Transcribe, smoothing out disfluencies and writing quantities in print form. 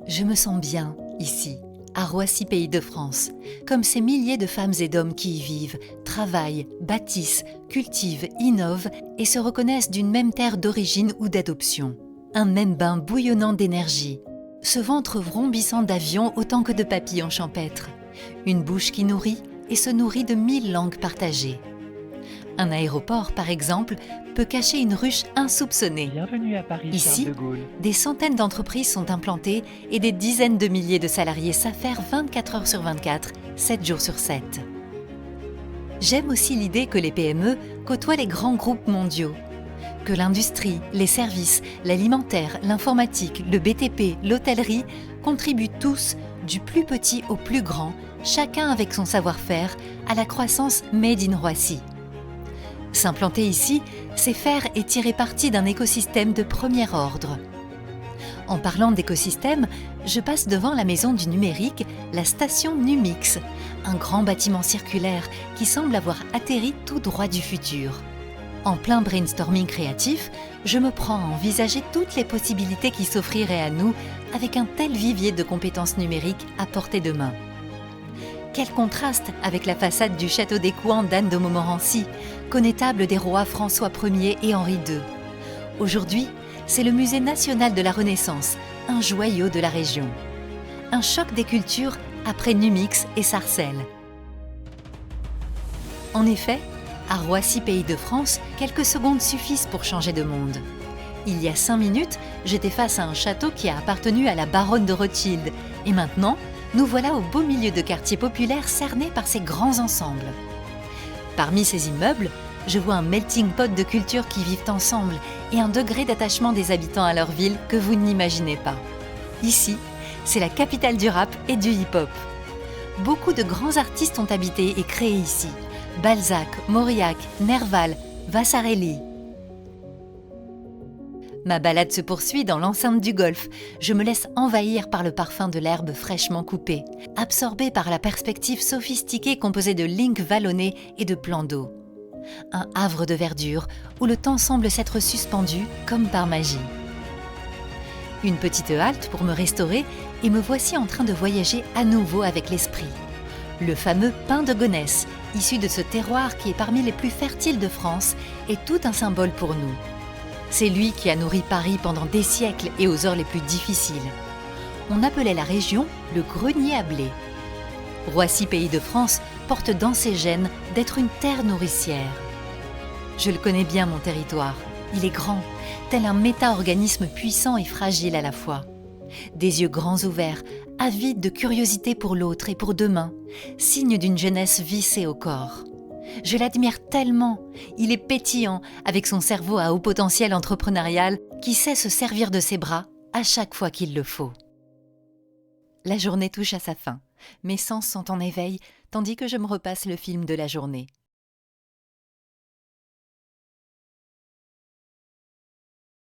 Je me sens bien, ici, à Roissy, pays de France, comme ces milliers de femmes et d'hommes qui y vivent, travaillent, bâtissent, cultivent, innovent et se reconnaissent d'une même terre d'origine ou d'adoption. Un même bain bouillonnant d'énergie, ce ventre vrombissant d'avions autant que de papillons champêtres, une bouche qui nourrit et se nourrit de 1000 langues partagées. Un aéroport, par exemple, peut cacher une ruche insoupçonnée. Bienvenue à Paris, Ici, Charles de Gaulle. des centaines d'entreprises sont implantées et des dizaines de milliers de salariés s'affairent 24 heures sur 24, 7 jours sur 7. J'aime aussi l'idée que les PME côtoient les grands groupes mondiaux, que l'industrie, les services, l'alimentaire, l'informatique, le BTP, l'hôtellerie contribuent tous, du plus petit au plus grand, chacun avec son savoir-faire, à la croissance Made in Roissy. S'implanter ici, c'est faire et tirer parti d'un écosystème de premier ordre. En parlant d'écosystème, je passe devant la maison du numérique, la station Numix, un grand bâtiment circulaire qui semble avoir atterri tout droit du futur. En plein brainstorming créatif, je me prends à envisager toutes les possibilités qui s'offriraient à nous avec un tel vivier de compétences numériques à portée de main. Quel contraste avec la façade du château d'Écouen d'Anne de Montmorency, connétable des rois François Ier et Henri II. Aujourd'hui, c'est le Musée national de la Renaissance, un joyau de la région. Un choc des cultures après Numix et Sarcelles. En effet, à Roissy, pays de France, quelques secondes suffisent pour changer de monde. Il y a 5 minutes, j'étais face à un château qui a appartenu à la baronne de Rothschild. Et maintenant, nous voilà au beau milieu de quartiers populaires cernés par ces grands ensembles. Parmi ces immeubles, je vois un melting pot de cultures qui vivent ensemble et un degré d'attachement des habitants à leur ville que vous n'imaginez pas. Ici, c'est la capitale du rap et du hip-hop. Beaucoup de grands artistes ont habité et créé ici. Balzac, Mauriac, Nerval, Vasarely. Ma balade se poursuit dans l'enceinte du golf. Je me laisse envahir par le parfum de l'herbe fraîchement coupée, absorbée par la perspective sophistiquée composée de lignes vallonnées et de plans d'eau. Un havre de verdure où le temps semble s'être suspendu comme par magie. Une petite halte pour me restaurer et me voici en train de voyager à nouveau avec l'esprit. Le fameux pain de Gonesse, issu de ce terroir qui est parmi les plus fertiles de France, est tout un symbole pour nous. C'est lui qui a nourri Paris pendant des siècles et aux heures les plus difficiles. On appelait la région le grenier à blé. Roissy, pays de France, porte dans ses gènes d'être une terre nourricière. Je le connais bien, mon territoire. Il est grand, tel un méta-organisme puissant et fragile à la fois. Des yeux grands ouverts, avides de curiosité pour l'autre et pour demain, signe d'une jeunesse vissée au corps. Je l'admire tellement, il est pétillant avec son cerveau à haut potentiel entrepreneurial qui sait se servir de ses bras à chaque fois qu'il le faut. La journée touche à sa fin, mes sens sont en éveil tandis que je me repasse le film de la journée.